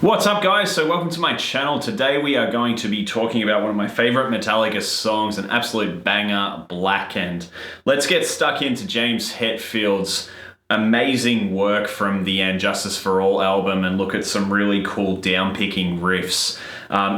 What's up guys? So welcome to my channel. Today we are going to be talking about one of my favorite Metallica songs, an absolute banger, Blackened. Let's get stuck into James Hetfield's amazing work from the And Justice for All album and look at some really cool downpicking riffs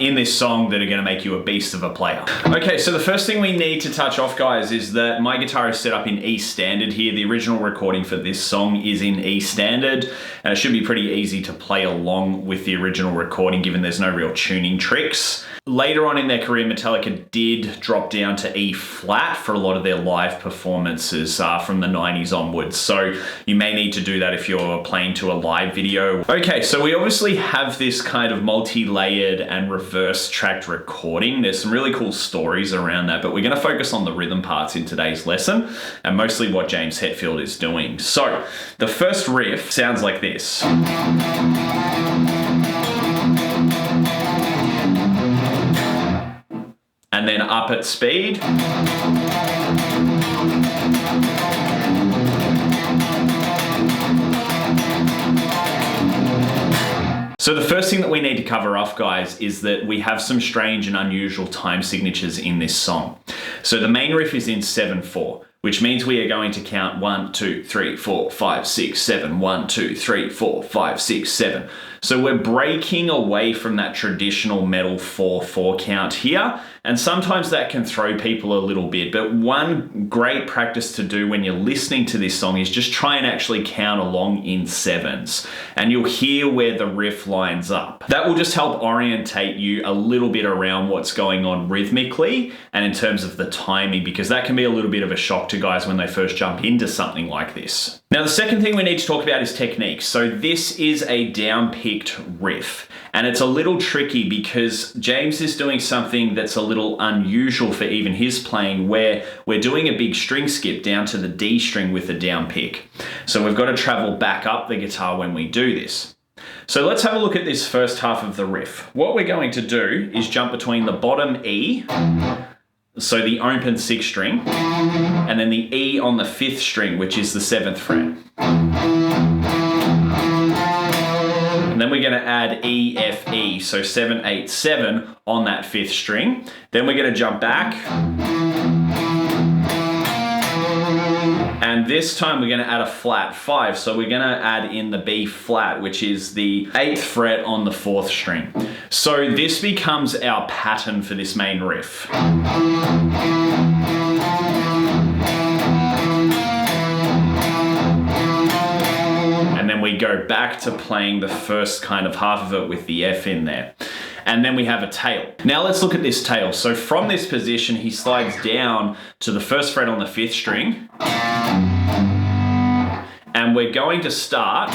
in this song that are going to make you a beast of a player. Okay, so the first thing we need to touch off, guys, is that my guitar is set up in E standard here. The original recording for this song is in E standard, and it should be pretty easy to play along with the original recording given there's no real tuning tricks. Later on in their career, Metallica did drop down to E flat for a lot of their live performances from the 90s onwards. So you may need to do that if you're playing to a live video. Okay, so we obviously have this kind of multi-layered and reverse tracked recording. There's some really cool stories around that, but we're gonna focus on the rhythm parts in today's lesson and mostly what James Hetfield is doing. So the first riff sounds like this. And then up at speed. So the first thing that we need to cover off, guys, is that we have some strange and unusual time signatures in this song. So the main riff is in 7/4, which means we are going to count 1, 2, 3, 4, 5, 6, 7, 1, 2, 3, 4, 5, 6, 7. So we're breaking away from that traditional metal 4/4 count here, and sometimes that can throw people a little bit, but one great practice to do when you're listening to this song is just try and actually count along in sevens, and you'll hear where the riff lines up. That will just help orientate you a little bit around what's going on rhythmically and in terms of the timing, because that can be a little bit of a shock to guys when they first jump into something like this. Now, the second thing we need to talk about is technique. So this is a downpicked riff, and it's a little tricky because James is doing something that's a little unusual for even his playing, where we're doing a big string skip down to the D string with a down pick. So we've got to travel back up the guitar when we do this. So let's have a look at this first half of the riff. What we're going to do is jump between the bottom E, so the open 6th string, and then the E on the 5th string, which is the 7th fret. And then we're going to add E, F, E, so 7, 8, 7 on that 5th string. Then we're going to jump back. And this time we're going to add a flat 5. So we're going to add in the B flat, which is the 8th fret on the 4th string. So this becomes our pattern for this main riff. And then we go back to playing the first kind of half of it with the F in there. And then we have a tail. Now let's look at this tail. So from this position, he slides down to the 1st fret on the 5th string. And we're going to start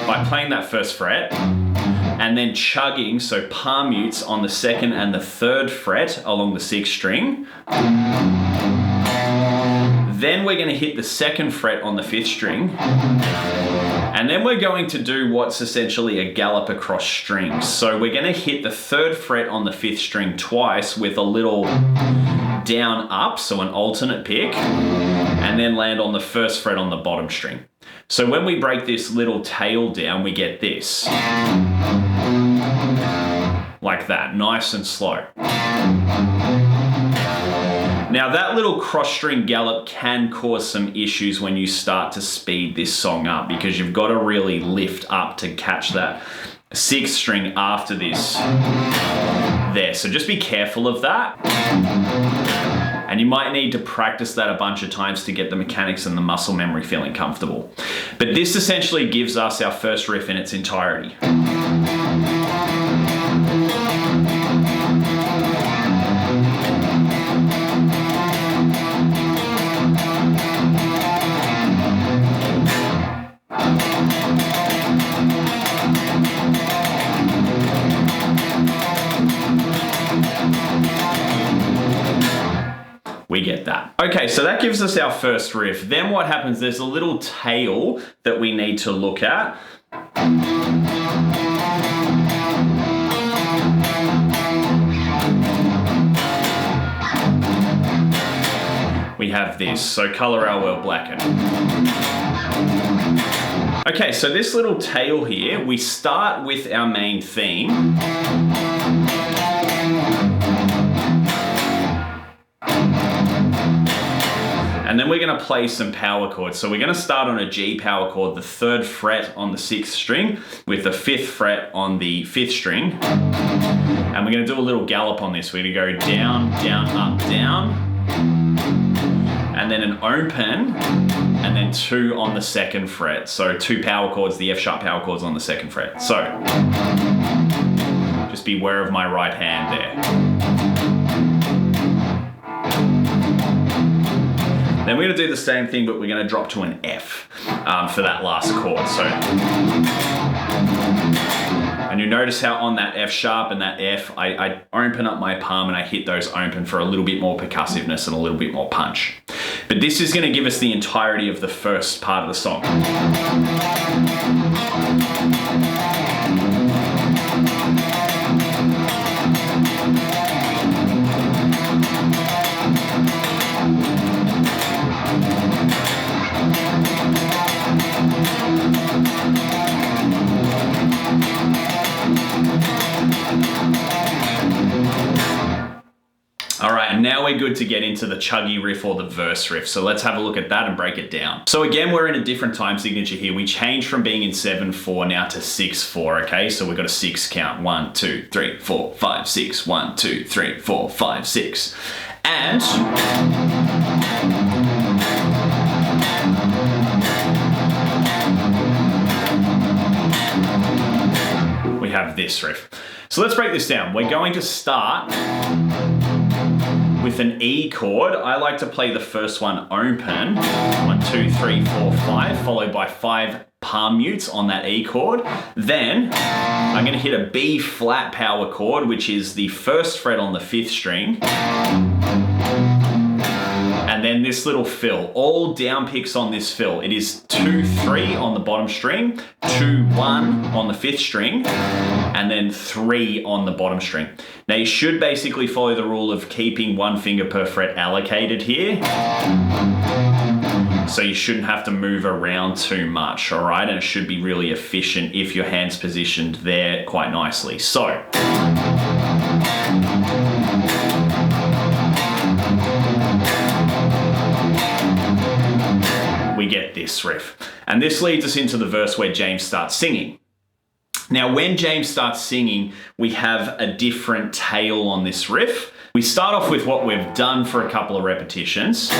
by playing that 1st fret and then chugging, so palm mutes on the 2nd and the 3rd fret along the 6th string. Then we're going to hit the 2nd fret on the 5th string. And then we're going to do what's essentially a gallop across strings. So we're going to hit the 3rd fret on the 5th string twice with a little down up, so an alternate pick, and then land on the 1st fret on the bottom string. So when we break this little tail down, we get this. Like that, nice and slow. Now that little cross string gallop can cause some issues when you start to speed this song up, because you've got to really lift up to catch that 6th string after this there. So just be careful of that. And you might need to practice that a bunch of times to get the mechanics and the muscle memory feeling comfortable. But this essentially gives us our first riff in its entirety. We get that. Okay, so that gives us our first riff. Then what happens, there's a little tail that we need to look at. We have this, so Color Our World Blackened. Okay, so this little tail here, we start with our main theme. And then we're gonna play some power chords. So we're gonna start on a G power chord, the 3rd fret on the 6th string with the 5th fret on the 5th string. And we're gonna do a little gallop on this. We're gonna go down, down, up, down. And then an open, and then 2 on the 2nd fret. So 2 power chords, the F sharp power chords on the 2nd fret. So, just be aware of my right hand there. Then we're gonna do the same thing, but we're gonna drop to an F for that last chord. So, and you notice how on that F sharp and that F, I open up my palm and I hit those open for a little bit more percussiveness and a little bit more punch. But this is gonna give us the entirety of the first part of the song. All right, and now we're good to get into the chuggy riff or the verse riff. So let's have a look at that and break it down. So again, we're in a different time signature here. We changed from being in 7/4 now to 6/4, okay? So we've got a 6 count. 1, 2, 3, 4, 5, 6. 1, 2, 3, 4, 5, 6. And we have this riff. So let's break this down. We're going to start with an E chord. I like to play the first one open, 1, 2, 3, 4, 5, followed by 5 palm mutes on that E chord. Then I'm gonna hit a B flat power chord, which is the 1st fret on the 5th string. And then this little fill, all down picks on this fill. It is 2, 3 on the bottom string, 2, 1 on the 5th string, and then 3 on the bottom string. Now you should basically follow the rule of keeping 1 finger per fret allocated here. So you shouldn't have to move around too much, all right? And it should be really efficient if your hand's positioned there quite nicely. So. We get this riff. And this leads us into the verse where James starts singing. Now, when James starts singing, we have a different tail on this riff. We start off with what we've done for a couple of repetitions.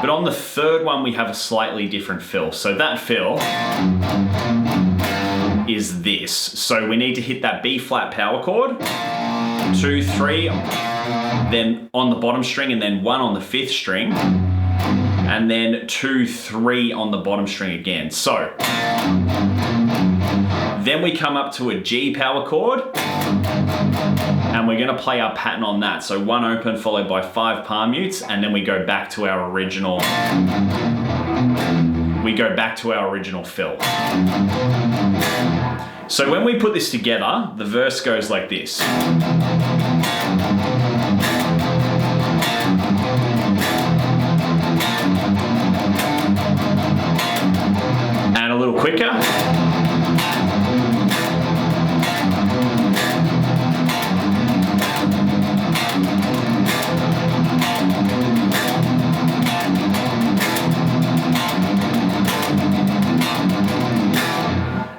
But on the 3rd one, we have a slightly different fill. So that fill is this. So we need to hit that B flat power chord, 2, 3, then on the bottom string, and then 1 on the 5th string, and then 2, 3 on the bottom string again. So then we come up to a G power chord, and we're gonna play our pattern on that. So 1 open followed by 5 palm mutes, and then we go back to our original fill. So when we put this together, the verse goes like this. And a little quicker.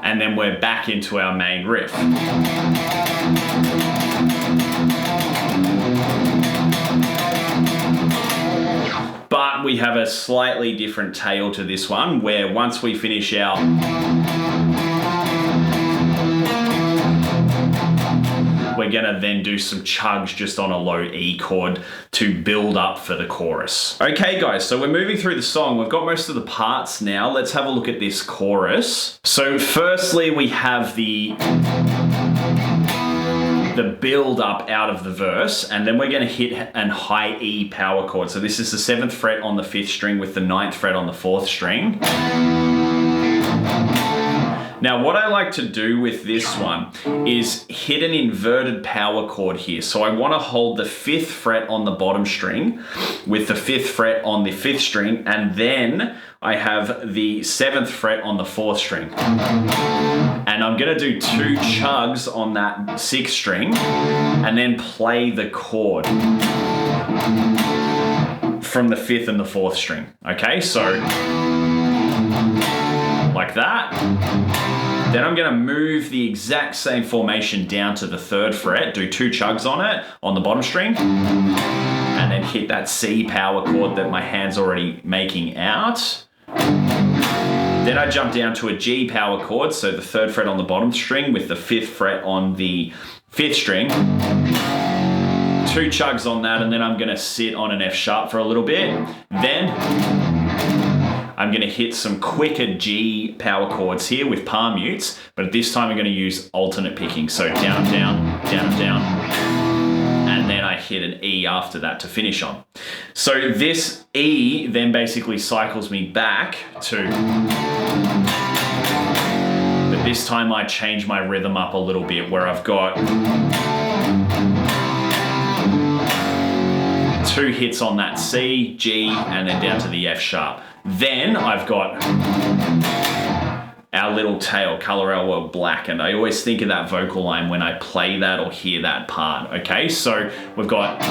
And then we're back into our main riff. But we have a slightly different tail to this one, where once we finish our we're gonna then do some chugs just on a low E chord to build up for the chorus. Okay guys, so we're moving through the song. We've got most of the parts now. Let's have a look at this chorus. So firstly, we have the build up out of the verse, and then we're gonna hit an high E power chord. So this is the 7th fret on the 5th string with the 9th fret on the 4th string. Now what I like to do with this one is hit an inverted power chord here. So I want to hold the 5th fret on the bottom string with the 5th fret on the 5th string, and then I have the 7th fret on the 4th string. And I'm gonna do 2 chugs on that 6th string and then play the chord from the 5th and the 4th string. Okay, so like that. Then I'm gonna move the exact same formation down to the 3rd fret, do 2 chugs on it, on the bottom string, and then hit that C power chord that my hand's already making out. Then I jump down to a G power chord, so the 3rd fret on the bottom string with the 5th fret on the 5th string. 2 chugs on that, and then I'm gonna sit on an F sharp for a little bit. Then I'm gonna hit some quicker G power chords here with palm mutes, but this time I'm gonna use alternate picking. So down, down, down, down, and then I hit an E after that to finish on. So this E then basically cycles me back to, but this time I change my rhythm up a little bit where I've got 2 hits on that C, G, and then down to the F sharp. Then I've got our little tail, Color Our World Blackened. I always think of that vocal line when I play that or hear that part, okay? So we've got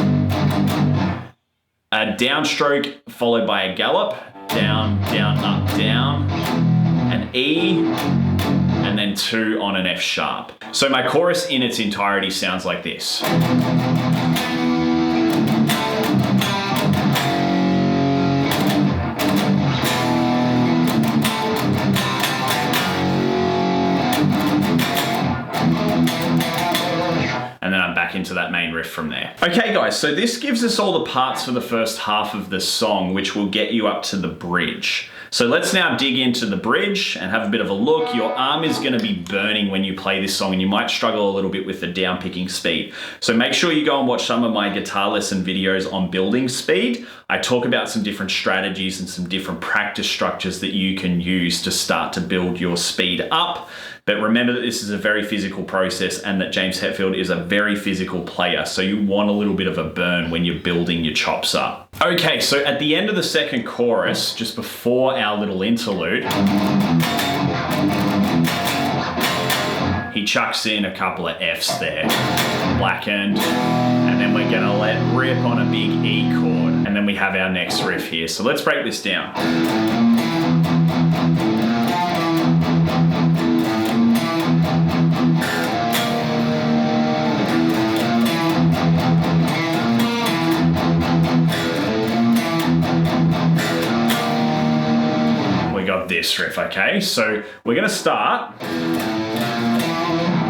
a downstroke followed by a gallop, down, down, up, down, an E, and then 2 on an F sharp. So my chorus in its entirety sounds like this. And then I'm back into that main riff from there. Okay guys, so this gives us all the parts for the first half of the song, which will get you up to the bridge. So let's now dig into the bridge and have a bit of a look. Your arm is gonna be burning when you play this song, and you might struggle a little bit with the down picking speed. So make sure you go and watch some of my guitar lesson videos on building speed. I talk about some different strategies and some different practice structures that you can use to start to build your speed up. But remember that this is a very physical process and that James Hetfield is a very physical player. So you want a little bit of a burn when you're building your chops up. Okay, so at the end of the second chorus, just before our little interlude, he chucks in a couple of Fs there. Blackened, and then we're gonna let rip on a big E chord. And then we have our next riff here. So let's break this down. Got this riff, okay? So we're gonna start.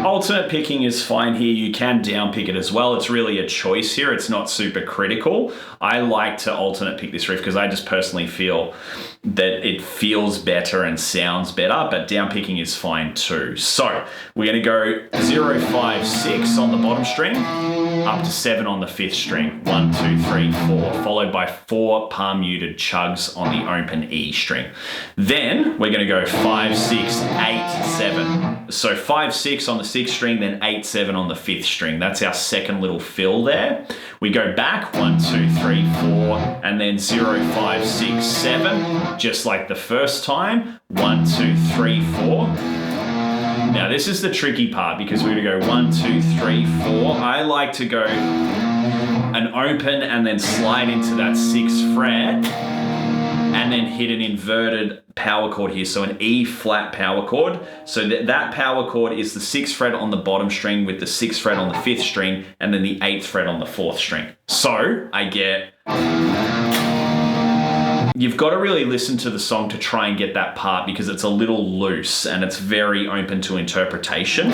Alternate picking is fine here. You can down pick it as well. It's really a choice here. It's not super critical. I like to alternate pick this riff because I just personally feel that it feels better and sounds better, but down picking is fine too. So we're gonna go 0, 5, 6 on the bottom string, up to 7 on the 5th string. 1, 2, 3, 4, followed by 4 palm muted chugs on the open E string. Then we're gonna go 5, 6, 8, 7. So 5, 6 on the 6th string, then 8, 7 on the 5th string. That's our second little fill there. We go back 1, 2, 3, 4, and then 0, 5, 6, 7, just like the first time. 1, 2, 3, 4. Now this is the tricky part because we're gonna go 1, 2, 3, 4. I like to go an open and then slide into that 6th fret and then hit an inverted power chord here. So an E flat power chord. So that power chord is the 6th fret on the bottom string with the 6th fret on the 5th string and then the 8th fret on the 4th string. So I get... You've got to really listen to the song to try and get that part because it's a little loose and it's very open to interpretation.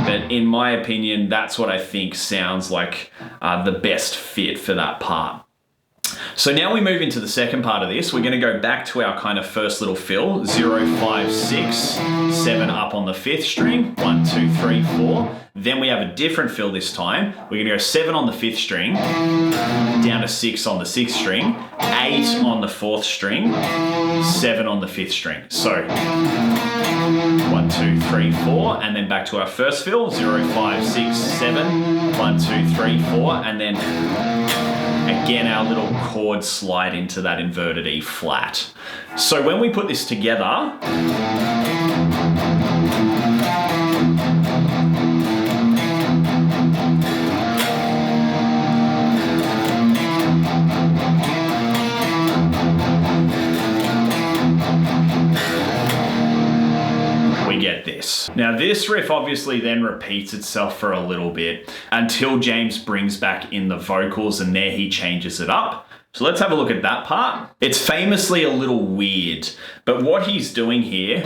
But in my opinion, that's what I think sounds like the best fit for that part. So now we move into the second part of this. We're going to go back to our kind of first little fill, 0, 5, 6, 7 up on the 5th string, 1, 2, 3, 4. Then we have a different fill this time. We're going to go 7 on the 5th string, down to 6 on the 6th string, 8 on the 4th string, 7 on the 5th string. So 1, 2, 3, 4, and then back to our first fill, 0, 5, 6, 7, 1, 2, 3, 4, and then again our little chord slide into that inverted E flat. So when we put this together, get this. Now this riff obviously then repeats itself for a little bit until James brings back in the vocals, and there he changes it up. So let's have a look at that part. It's famously a little weird, but what he's doing here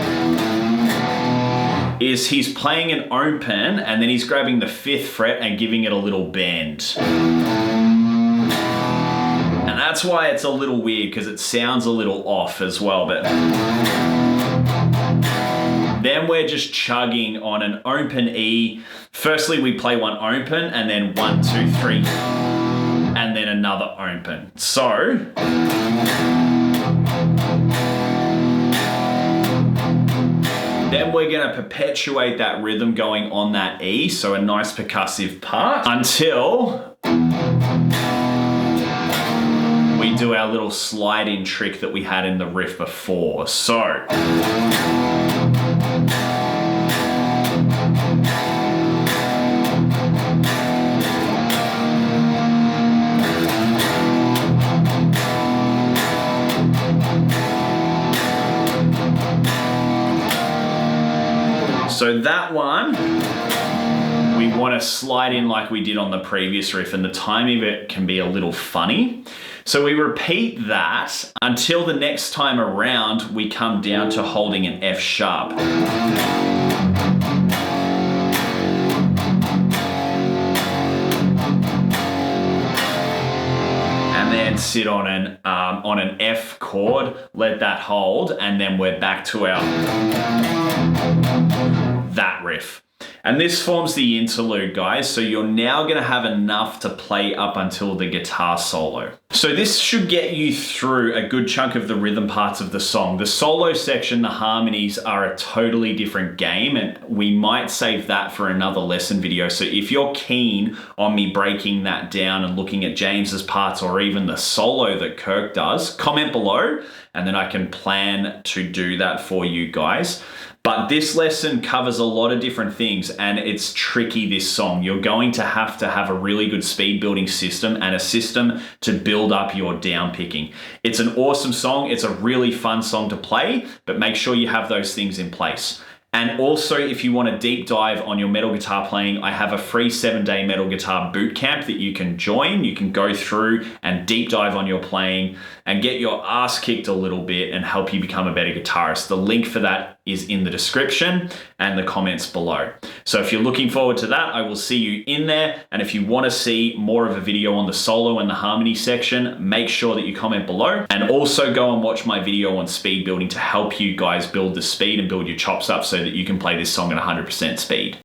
is he's playing an open and then he's grabbing the 5th fret and giving it a little bend. And that's why it's a little weird, because it sounds a little off as well, but then we're just chugging on an open E. Firstly, we play one open and then 1, 2, 3, and then another open. So then we're going to perpetuate that rhythm going on that E, so a nice percussive part, until we do our little slide-in trick that we had in the riff before. So that one, we want to slide in like we did on the previous riff, and the timing of it can be a little funny. So we repeat that until the next time around we come down to holding an F sharp. And then sit on an F chord, let that hold, and then we're back to our that riff. And this forms the interlude, guys, so you're now going to have enough to play up until the guitar solo. So this should get you through a good chunk of the rhythm parts of the song. The solo section, the harmonies, are a totally different game, and we might save that for another lesson video. So if you're keen on me breaking that down and looking at James's parts, or even the solo that Kirk does, comment below, and then I can plan to do that for you guys. But this lesson covers a lot of different things, and it's tricky, this song. You're going to have a really good speed building system and a system to build up your down picking. It's an awesome song. It's a really fun song to play, but make sure you have those things in place. And also, if you want a deep dive on your metal guitar playing, I have a free 7-day metal guitar bootcamp that you can join. You can go through and deep dive on your playing and get your ass kicked a little bit and help you become a better guitarist. The link for that is in the description and the comments below. So if you're looking forward to that, I will see you in there. And if you want to see more of a video on the solo and the harmony section, make sure that you comment below. And also go and watch my video on speed building to help you guys build the speed and build your chops up so that you can play this song at 100% speed.